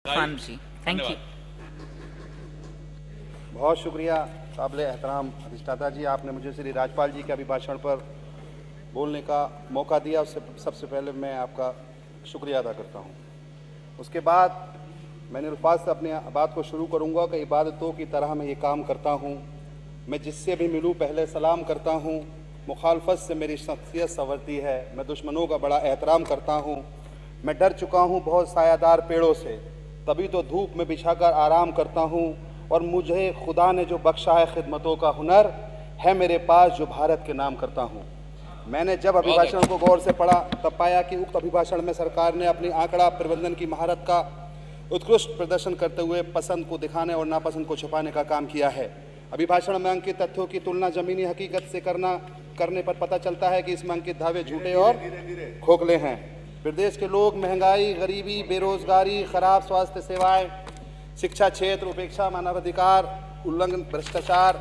Khan ji, thank you. बहुत शुक्रिया काबिल एहतराम अधिष्ठाता जी, आपने मुझे श्री राज्यपाल जी के अभिभाषण पर बोलने का मौका दिया, उससे सबसे पहले मैं आपका शुक्रिया अदा करता हूँ। उसके बाद मैं अल्फाज से अपनी बात को शुरू करूँगा कि इबादतों की तरह मैं ये काम करता हूँ। मैं जिससे भी मिलूँ पहले सलाम करता हूँ। मुखालफत से मेरी शख्सियत संवरती है। मैं दुश्मनों का बड़ा एहतराम करता हूँ। मैं डर चुका हूँ बहुत सायादार पेड़ों से, तभी तो धूप में बिछाकर आराम करता हूँ। और मुझे खुदा ने जो बख्शा है खिदमतों का हुनर है मेरे पास, जो भारत के नाम करता हूँ। मैंने जब अभिभाषण को गौर से पढ़ा तब पाया कि उक्त अभिभाषण में सरकार ने अपनी आंकड़ा प्रबंधन की महारत का उत्कृष्ट प्रदर्शन करते हुए पसंद को दिखाने और नापसंद को छुपाने का काम किया है। अभिभाषण में अंकित तथ्यों की तुलना जमीनी हकीकत से करने पर पता चलता है कि इसमें अंकित दावे झूठे और खोखले हैं। प्रदेश के लोग महंगाई, गरीबी, बेरोजगारी, खराब स्वास्थ्य सेवाएं, शिक्षा क्षेत्र, उपेक्षा, मानवाधिकार उल्लंघन, भ्रष्टाचार,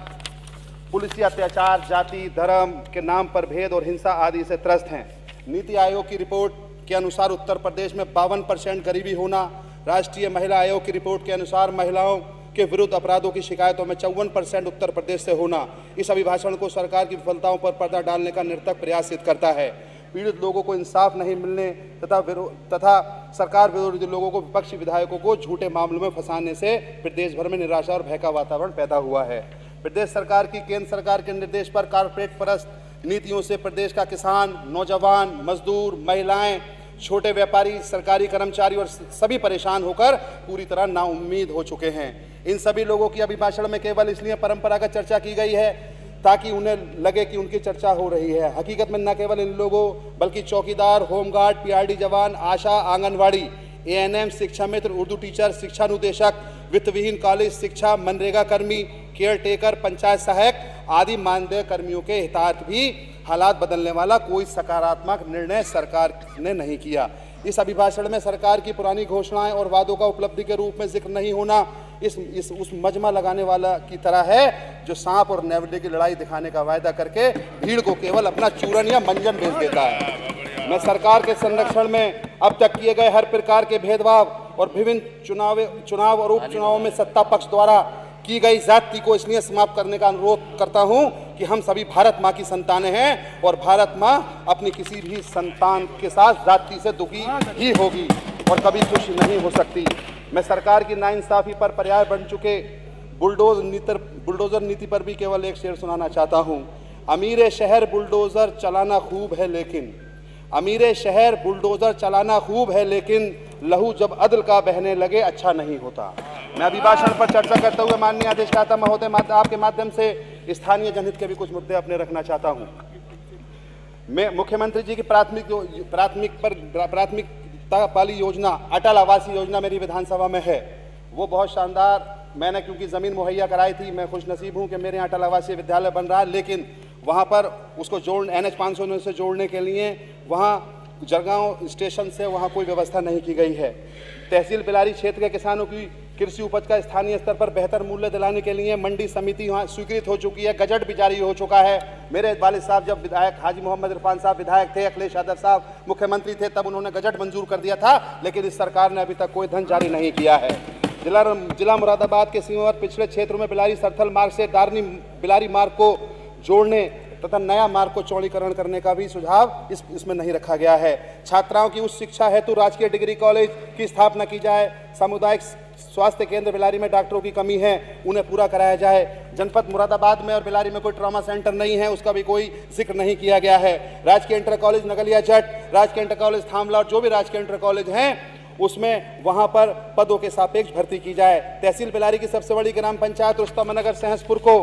पुलिसी अत्याचार, जाति धर्म के नाम पर भेद और हिंसा आदि से त्रस्त हैं। नीति आयोग की रिपोर्ट के अनुसार उत्तर प्रदेश में 52% गरीबी होना, राष्ट्रीय महिला आयोग की रिपोर्ट के अनुसार महिलाओं के विरुद्ध अपराधों की शिकायतों में 54% उत्तर प्रदेश से होना इस अभिभाषण को सरकार की विफलताओं पर पर्दा डालने का निरर्थक प्रयास सिद्ध करता है। पीड़ित लोगों को इंसाफ नहीं मिलने तथा सरकार विरोधी लोगों को, विपक्षी विधायकों को झूठे मामलों में फंसाने से प्रदेश भर में निराशा और भय का वातावरण पैदा हुआ है। प्रदेश सरकार की केंद्र सरकार के निर्देश पर कारपोरेट परस्त नीतियों से प्रदेश का किसान, नौजवान, मजदूर, महिलाएं, छोटे व्यापारी, सरकारी कर्मचारी और सभी परेशान होकर पूरी तरह नाउम्मीद हो चुके हैं। इन सभी लोगों की अभिभाषण में केवल इसलिए परंपरागत चर्चा की गई है ताकि उन्हें लगे कि उनकी चर्चा हो रही है। हकीकत में न केवल इन लोगों बल्कि चौकीदार, होमगार्ड, पीआरडी जवान, आशा, आंगनवाड़ी, एएनएम, शिक्षा मित्र, उर्दू टीचर, शिक्षानुदेशक, वित्तविहीन कॉलेज शिक्षा, मनरेगा कर्मी, केयर टेकर, पंचायत सहायक आदि मानदेय कर्मियों के हितार्थ भी हालात बदलने वाला कोई सकारात्मक निर्णय सरकार ने नहीं किया। इस अभिभाषण में सरकार की पुरानी घोषणाएं और वादों का उपलब्धि के रूप में जिक्र नहीं होना उस मजमा लगाने वाला की तरह है जो सांप और नेवले की लड़ाई दिखाने का वायदा करके भीड़ को केवल अपना चूरन या मंजन बेच देता है। मैं सरकार के संरक्षण में अब तक किए गए हर प्रकार के भेदभाव और विभिन्न चुनाव और उपचुनावों में सत्ता पक्ष द्वारा की गई ज्यादती को इसलिए समाप्त करने का अनुरोध करता हूं कि हम सभी भारत माँ की संतानें हैं और भारत माँ अपनी किसी भी संतान के साथ ज्यादती से दुखी ही होगी और कभी खुश नहीं हो सकती। मैं सरकार की नाइंसाफी पर पर्याय बन चुके बुलडोजर नीति पर भी केवल एक शेर सुनाना चाहता हूँ। अमीर शहर बुलडोजर चलाना खूब है लेकिन, अमीर शहर बुलडोजर चलाना खूब है लेकिन लहू जब अदल का बहने लगे अच्छा नहीं होता। मैं अभिभाषण पर चर्चा करते हुए माननीय अधिष्ठाता महोदय आपके माध्यम से स्थानीय जनहित के भी कुछ मुद्दे अपने रखना चाहता हूं। मैं मुख्यमंत्री जी की प्राथमिकता वाली योजना अटल आवासीय योजना मेरी विधानसभा में है, वो बहुत शानदार। मैंने क्योंकि ज़मीन मुहैया कराई थी, मैं खुशनसीब हूँ कि मेरे यहाँ अटल आवासीय विद्यालय बन रहा है, लेकिन वहाँ पर उसको NH 509 से जोड़ने के लिए वहाँ जरगांव स्टेशन से वहाँ कोई व्यवस्था नहीं की गई है। तहसील बिलारी क्षेत्र के किसानों की कृषि उपज का स्थानीय स्तर पर बेहतर मूल्य दिलाने के लिए मंडी समिति वहाँ स्वीकृत हो चुकी है, गजट भी जारी हो चुका है। मेरे वालिद साहब जब विधायक हाजी मोहम्मद इरफान साहब विधायक थे, अखिलेश यादव साहब मुख्यमंत्री थे, तब उन्होंने गजट मंजूर कर दिया था, लेकिन इस सरकार ने अभी तक कोई धन जारी नहीं किया है। जिला मुरादाबाद के सीमावर्ती पिछड़े क्षेत्रों में बिलारी सरथल मार्ग से दारनी बिलारी मार्ग को जोड़ने तथा नया मार्ग को चौड़ीकरण करने का भी सुझाव इसमें नहीं रखा गया है। छात्राओं की उच्च शिक्षा हेतु राजकीय डिग्री कॉलेज की स्थापना की जाए। सामुदायिक स्वास्थ्य केंद्र बिलारी में डॉक्टरों की कमी है, उन्हें पूरा कराया जाए। जनपद मुरादाबाद में और बिलारी में कोई ट्रॉमा सेंटर नहीं है, उसका भी कोई जिक्र नहीं किया गया है। राजकीय इंटर कॉलेज नगलिया जट, राजकीय इंटर कॉलेज थामला और जो भी राजकीय इंटर कॉलेज हैं उसमें वहां पर पदों के सापेक्ष भर्ती की जाए। तहसील बिलारी की सबसे बड़ी ग्राम पंचायत रुस्तमनगर सहसपुर को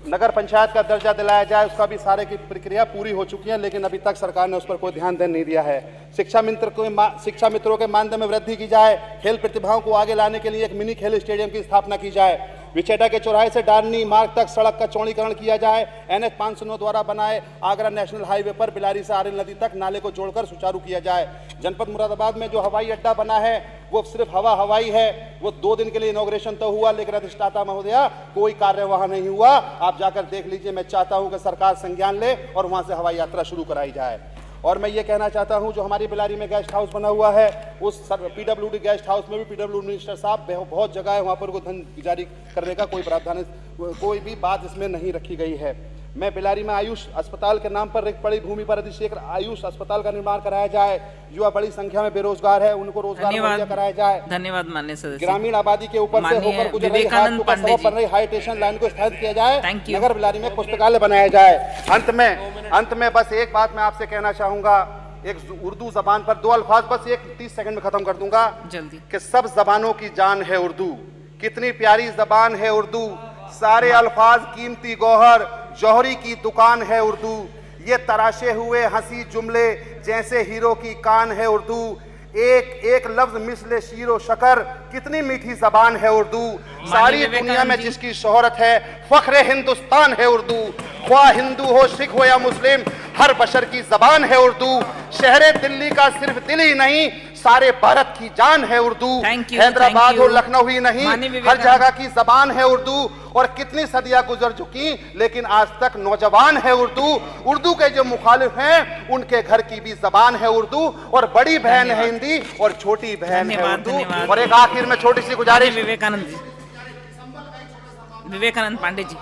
नगर पंचायत का दर्जा दिलाया जाए, उसका भी सारे की प्रक्रिया पूरी हो चुकी है, लेकिन अभी तक सरकार ने उस पर कोई ध्यान नहीं दिया है। शिक्षा मित्रों के मानदेय में वृद्धि की जाए। खेल प्रतिभाओं को आगे लाने के लिए एक मिनी खेल स्टेडियम की स्थापना की जाए। विचेटा के चौराहे से डारनी मार्ग तक सड़क का चौड़ीकरण किया जाए। NH 509 द्वारा बनाए आगरा नेशनल हाईवे पर बिलारी से आरिल नदी तक नाले को जोड़कर सुचारू किया जाए। जनपद मुरादाबाद में जो हवाई अड्डा बना है वो सिर्फ हवाई है, वो 2 दिन के लिए इनॉग्रेशन तो हुआ, लेकिन अधिष्ठाता महोदया कोई कार्य वहां नहीं हुआ। आप जाकर देख लीजिए। मैं चाहता हूं कि सरकार संज्ञान ले और वहां से हवाई यात्रा शुरू कराई जाए। और मैं ये कहना चाहता हूं, जो हमारी बिलारी में गेस्ट हाउस बना हुआ है, उस पीडब्ल्यूडी गेस्ट हाउस में भी पीडब्ल्यूडी मिनिस्टर साहब बहुत जगह है वहां पर को धन जारी करने का कोई प्रावधान, कोई भी बात इसमें नहीं रखी गई है। मैं बिलारी में आयुष अस्पताल के नाम पर रिक्त पड़ी भूमि पर अधिक्षेत्र आयुष अस्पताल का निर्माण कराया जाए। युवा बड़ी संख्या में बेरोजगार है, उनको रोजगार मुहैया कराया जाए। धन्यवाद माननीय सदस्य। ग्रामीण आबादी के ऊपर से होकर गुजर रही पर रही हाई टेंशन लाइन को स्थापित किया जाए। नगर बिलारी में पुस्तकालय बनाया जाए। अंत में बस एक बात मैं आपसे कहना चाहूंगा, एक उर्दू जबान पर 2 अल्फाज, बस एक 30 सेकंड में खत्म कर दूंगा जल्दी, कि सब जबानों की जान है उर्दू। कितनी प्यारी जबान है उर्दू, सारे अल्फाज कीमती गौहर, जौहरी की दुकान है उर्दू। ये तराशे हुए हंसी जुमले जैसे हीरो की कान है उर्दू। एक एक लफ्ज मिसले शीरो शकर, कितनी मीठी जबान है उर्दू। सारी दुनिया में जिसकी शोहरत है, फख्रे हिंदुस्तान है उर्दू। ख्वाह हिंदू हो, सिख हो या मुस्लिम, हर बशर की जबान है उर्दू। शहरे दिल्ली का सिर्फ दिल ही नहीं, सारे भारत की जान है उर्दू। हैदराबाद हो, लखनऊ ही नहीं, हर जगह की जबान है उर्दू। और कितनी सदियां गुजर चुकी, लेकिन आज तक नौजवान है उर्दू। उर्दू के जो मुखालिफ हैं, उनके घर की भी जबान है उर्दू। और बड़ी बहन है हिंदी और छोटी बहन है उर्दू। और एक आखिर में छोटी सी गुजारिश, विवेकानंद पांडे जी।